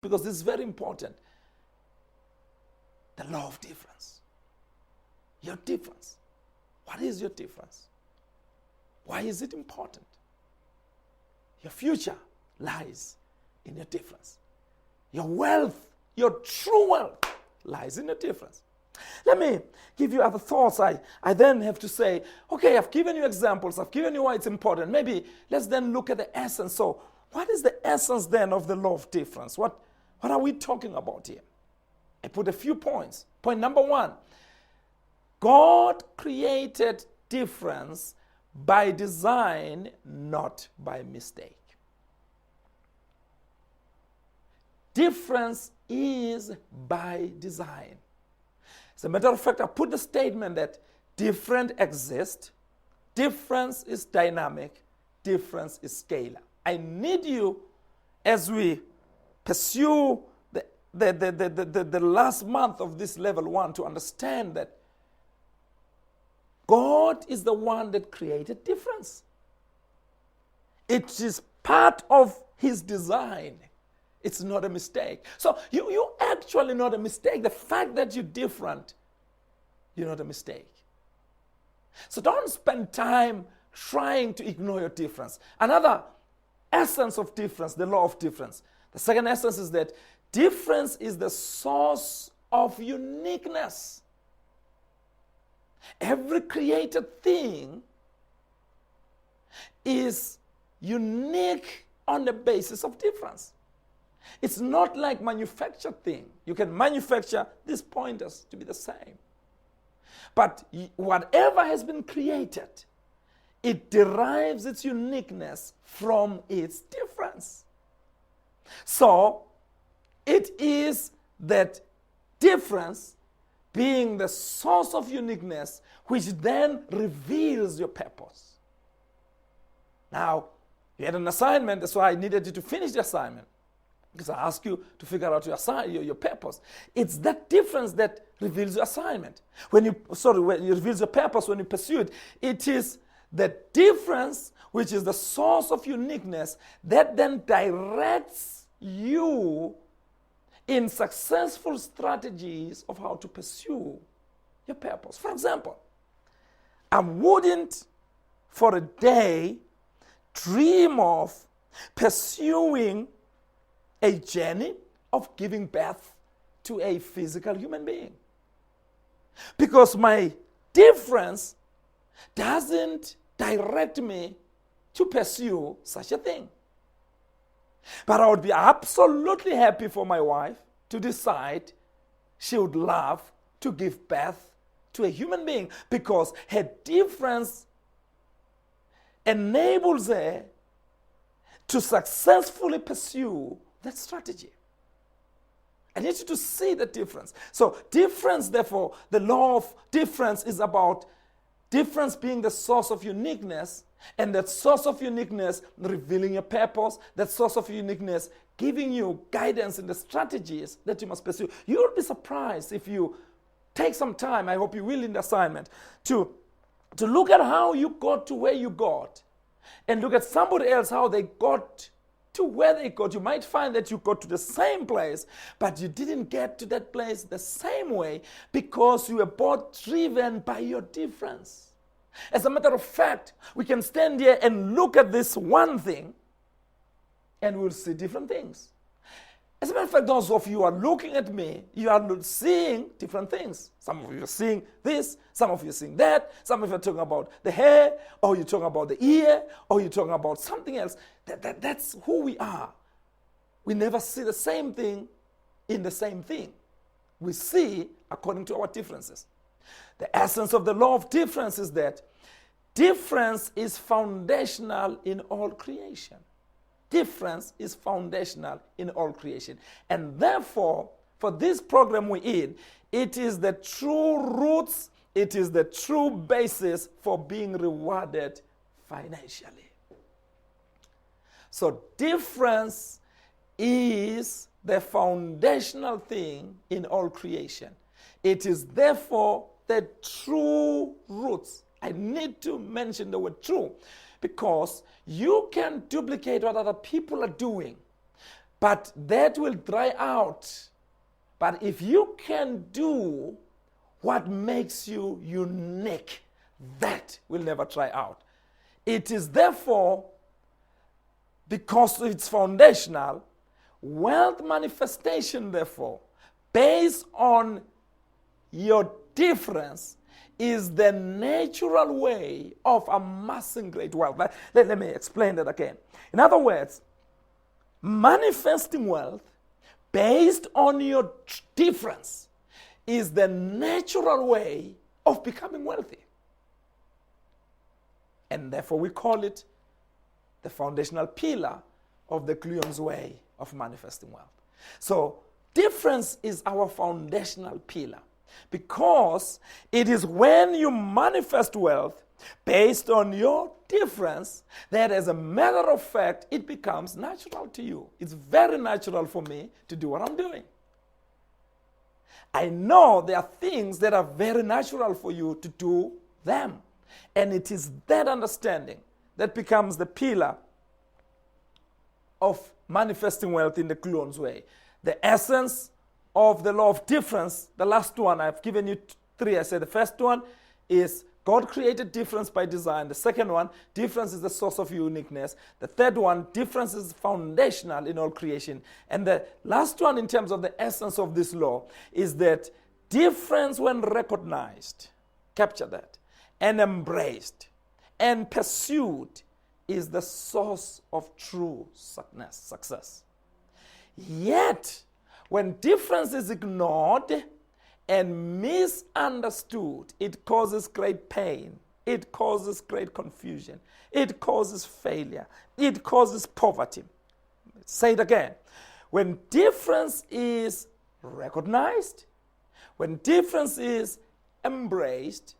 because this is very important. The law of difference. Your difference. What is your difference? Why is it important? Your future lies in your difference. Your wealth, your true wealth, lies in your difference. Let me give you other thoughts. I then have to say, okay, I've given you examples. I've given you why it's important. Maybe let's then look at the essence. So what is the essence then of the law of difference? What are we talking about here? I put a few points. Point number one, God created difference by design, not by mistake. Difference is by design. As a matter of fact, I put the statement that different exists, difference is dynamic, difference is scalar. I need you, as we pursue the last month of this level 1, to understand that God is the one that created difference. It is part of his design. It's not a mistake. So you're actually not a mistake. The fact that you're different, you're not a mistake. So don't spend time trying to ignore your difference. Another essence of difference, the law of difference. The second essence is that difference is the source of uniqueness. Every created thing is unique on the basis of difference. It's not like manufactured thing. You can manufacture these pointers to be the same. But whatever has been created, it derives its uniqueness from its difference. So, it is that difference being the source of uniqueness which then reveals your purpose. Now, you had an assignment, that's why I needed you to finish the assignment. Because I asked you to figure out your purpose. It's that difference that reveals your assignment. When it reveals your purpose, when you pursue it, it is the difference which is the source of uniqueness that then directs you in successful strategies of how to pursue your purpose. For example, I wouldn't for a day dream of pursuing a journey of giving birth to a physical human being. Because my difference doesn't direct me to pursue such a thing. But I would be absolutely happy for my wife to decide she would love to give birth to a human being because her difference enables her to successfully pursue that strategy. I need you to see the difference. So difference, therefore, the law of difference is about difference being the source of uniqueness, and that source of uniqueness revealing your purpose, that source of uniqueness giving you guidance in the strategies that you must pursue. You'll be surprised if you take some time, I hope you will in the assignment, to look at how you got to where you got, and look at somebody else, how they got to where they got. You might find that you got to the same place, but you didn't get to that place the same way because you were both driven by your difference. As a matter of fact, we can stand here and look at this one thing and we'll see different things. As a matter of fact, those of you who are looking at me, you are seeing different things. Some of you are seeing this, some of you are seeing that, some of you are talking about the hair, or you're talking about the ear, or you're talking about something else. That's who we are. We never see the same thing in the same thing. We see according to our differences. The essence of the law of difference is that difference is foundational in all creation. Difference is foundational in all creation. And therefore, for this program we're in, it is the true roots, it is the true basis for being rewarded financially. So difference is the foundational thing in all creation. It is therefore the true roots. I need to mention the word true, because you can duplicate what other people are doing, but that will dry out. But if you can do what makes you unique, that will never dry out. It is therefore, because it's foundational, wealth manifestation, therefore, based on your difference, is the natural way of amassing great wealth. Let me explain that again. In other words, manifesting wealth based on your difference is the natural way of becoming wealthy. And therefore we call it the foundational pillar of the Cleon's way of manifesting wealth. So difference is our foundational pillar, because it is when you manifest wealth based on your difference that, as a matter of fact, it becomes natural to you. It's very natural for me to do what I'm doing. I know there are things that are very natural for you to do them. And it is that understanding that becomes the pillar of manifesting wealth in the Cleon's way. The essence of the law of difference, the last one, I've given you three. I said the first one is God created difference by design. The second one, difference is the source of uniqueness. The third one, difference is foundational in all creation. And the last one, in terms of the essence of this law, is that difference, when recognized, capture that, and embraced and pursued, is the source of true success. Yet, when difference is ignored and misunderstood, it causes great pain. It causes great confusion. It causes failure. It causes poverty. Say it again. When difference is recognized, when difference is embraced,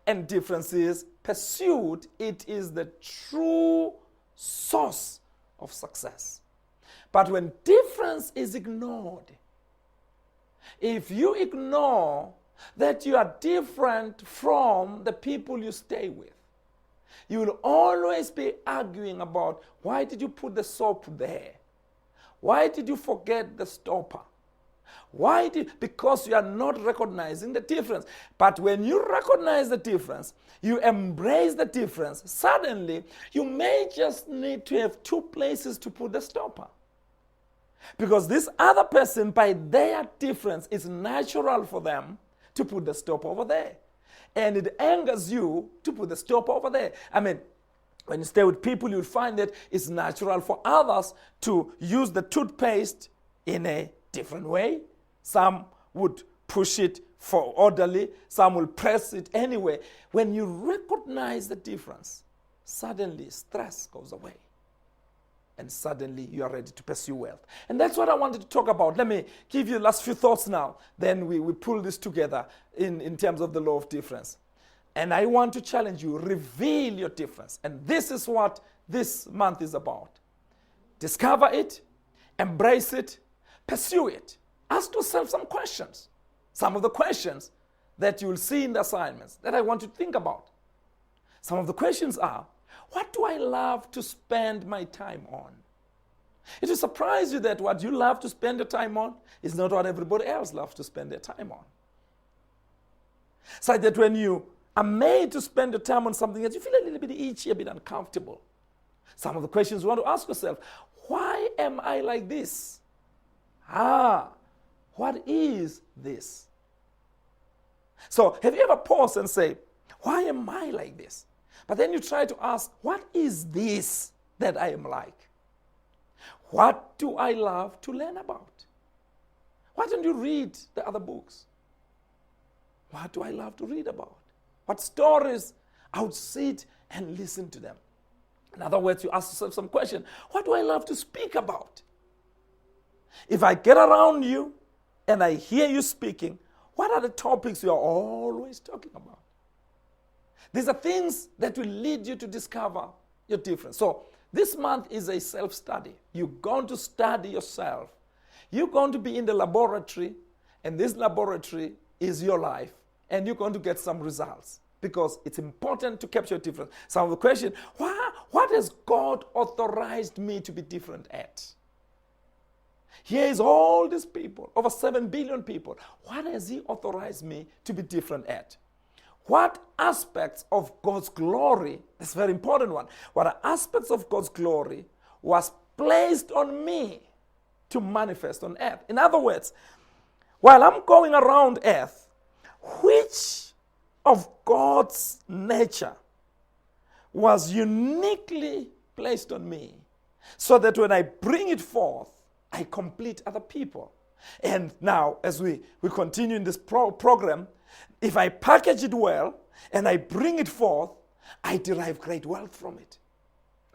and difference is pursued, it is the true source of success. But when difference is ignored, if you ignore that you are different from the people you stay with, you will always be arguing about, why did you put the soap there? Why did you forget the stopper? Because you are not recognizing the difference. But when you recognize the difference, you embrace the difference, suddenly you may just need to have two places to put the stopper. Because this other person, by their difference, it's natural for them to put the stopper over there. And it angers you to put the stopper over there. I mean, when you stay with people, you'll find that it's natural for others to use the toothpaste in a different way. Some would push it for orderly. Some will press it anyway. When you recognize the difference, suddenly stress goes away. And suddenly you are ready to pursue wealth. And that's what I wanted to talk about. Let me give you the last few thoughts now. Then we pull this together in terms of the law of difference. And I want to challenge you, reveal your difference. And this is what this month is about. Discover it, embrace it, pursue it. Ask yourself some questions. Some of the questions that you will see in the assignments that I want you to think about. Some of the questions are, what do I love to spend my time on? It will surprise you that what you love to spend your time on is not what everybody else loves to spend their time on. So that when you are made to spend your time on something else, you feel a little bit itchy, a bit uncomfortable. Some of the questions you want to ask yourself, why am I like this? What is this? So have you ever paused and say, why am I like this? But then you try to ask, what is this that I am like? What do I love to learn about? Why don't you read the other books? What do I love to read about? What stories? I would sit and listen to them. In other words, you ask yourself some question. What do I love to speak about? If I get around you and I hear you speaking, what are the topics you are always talking about? These are things that will lead you to discover your difference. So this month is a self-study. You're going to study yourself. You're going to be in the laboratory, and this laboratory is your life, and you're going to get some results because it's important to capture your difference. Some of the question, what has God authorized me to be different at? Here is all these people, over 7 billion people. What has he authorized me to be different at? What aspects of God's glory, that's a very important one, what aspects of God's glory was placed on me to manifest on earth? In other words, while I'm going around earth, which of God's nature was uniquely placed on me so that when I bring it forth, I complete other people? And now, as we continue in this program, if I package it well and I bring it forth, I derive great wealth from it.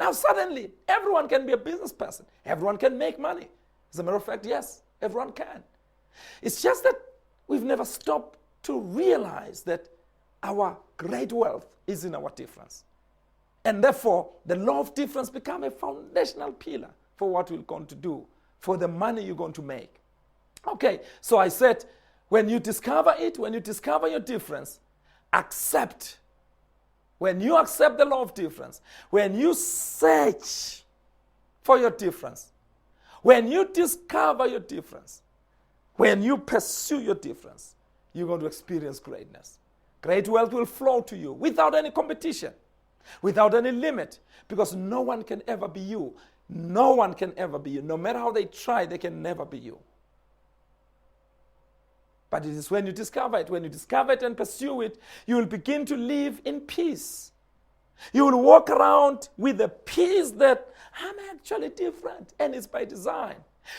Now, suddenly, everyone can be a business person. Everyone can make money. As a matter of fact, yes, everyone can. It's just that we've never stopped to realize that our great wealth is in our difference. And therefore, the law of difference becomes a foundational pillar for what we're going to do, for the money you're going to make. Okay, so I said, when you discover it, when you discover your difference, accept. When you accept the law of difference, when you search for your difference, when you discover your difference, when you pursue your difference, you're going to experience greatness. Great wealth will flow to you without any competition, without any limit, because no one can ever be you. No one can ever be you. No matter how they try, they can never be you. But it is when you discover it and pursue it, you will begin to live in peace. You will walk around with a peace that I'm actually different, and it's by design.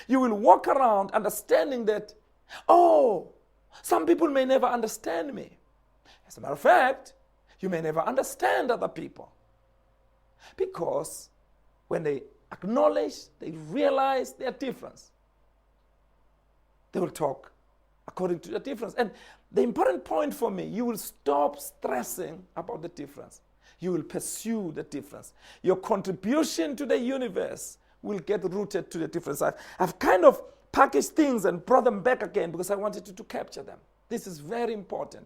You will walk around understanding that, oh, some people may never understand me. As a matter of fact, you may never understand other people. Because when they acknowledge, they realize their difference, they will talk according to the difference. And the important point for me, you will stop stressing about the difference. You will pursue the difference. Your contribution to the universe will get rooted to the difference. I've kind of packaged things and brought them back again because I wanted to capture them. This is very important.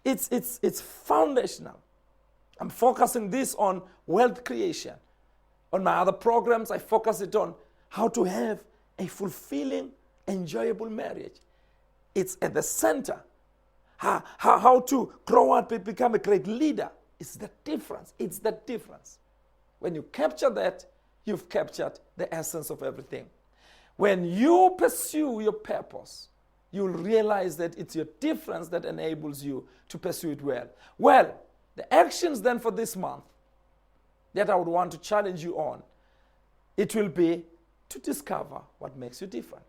It's foundational. I'm focusing this on wealth creation. On my other programs, I focus it on how to have a fulfilling, enjoyable marriage. It's at the center. How to grow up and become a great leader. It's the difference. It's the difference. When you capture that, you've captured the essence of everything. When you pursue your purpose, you'll realize that it's your difference that enables you to pursue it well. Well, the actions then for this month that I would want to challenge you on, it will be to discover what makes you different.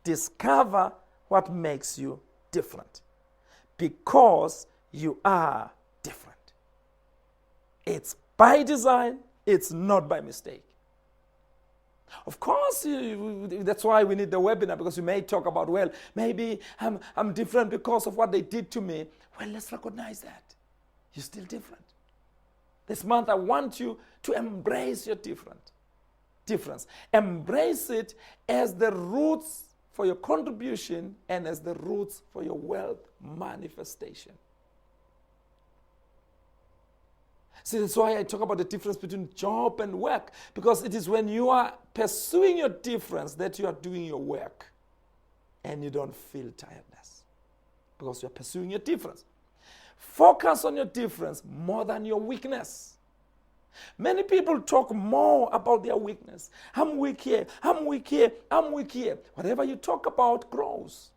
Discover what makes you different. Because you are different. It's by design, it's not by mistake. Of course, that's why we need the webinar, because you may talk about, well, maybe I'm different because of what they did to me. Well, let's recognize that. You're still different. This month, I want you to embrace your difference. Embrace it as the roots for your contribution and as the roots for your wealth manifestation. See, that's why I talk about the difference between job and work, because it is when you are pursuing your difference that you are doing your work and you don't feel tiredness because you are pursuing your difference. Focus on your difference more than your weakness. Many people talk more about their weakness. I'm weak here, I'm weak here, I'm weak here. Whatever you talk about grows.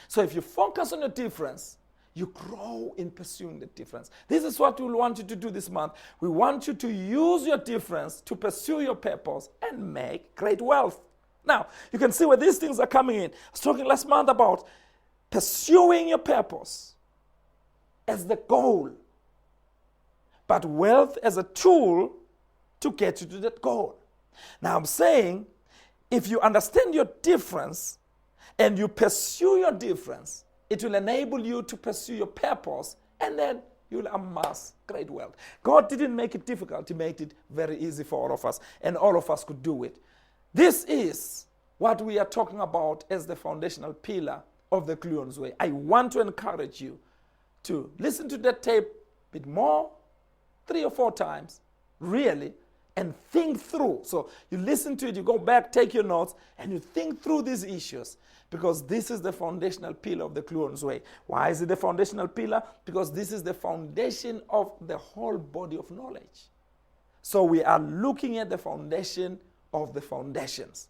So if you focus on your difference, you grow in pursuing the difference. This is what we want you to do this month. We want you to use your difference to pursue your purpose and make great wealth. Now, you can see where these things are coming in. I was talking last month about pursuing your purpose as the goal, but wealth as a tool to get you to that goal. Now, I'm saying if you understand your difference and you pursue your difference, it will enable you to pursue your purpose, and then you'll amass great wealth. God didn't make it difficult. He made it very easy for all of us, and all of us could do it. This is what we are talking about as the foundational pillar of the Cleon's Way. I want to encourage you to listen to that tape a bit more, 3 or 4 times, really, and think through. So you listen to it, you go back, take your notes, and you think through these issues, because this is the foundational pillar of the Cluon's Way. Why is it the foundational pillar? Because this is the foundation of the whole body of knowledge. So we are looking at the foundation of the foundations.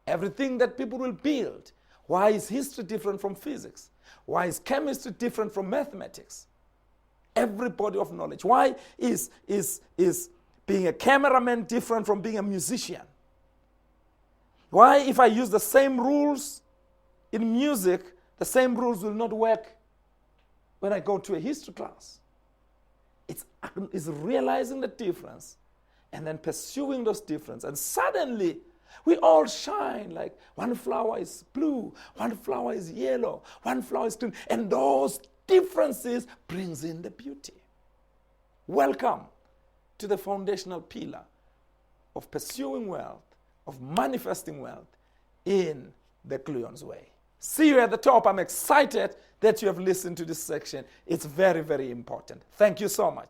Everything that people will build. Why is history different from physics? Why is chemistry different from mathematics? Every body of knowledge. Why is being a cameraman different from being a musician? Why, if I use the same rules in music, the same rules will not work when I go to a history class? It's realizing the difference and then pursuing those differences. And suddenly, we all shine. Like one flower is blue, one flower is yellow, one flower is green. And those differences brings in the beauty. Welcome to the foundational pillar of pursuing wealth, of manifesting wealth in the Cluon's Way. See you at the top. I'm excited that you have listened to this section. It's very, very important. Thank you so much.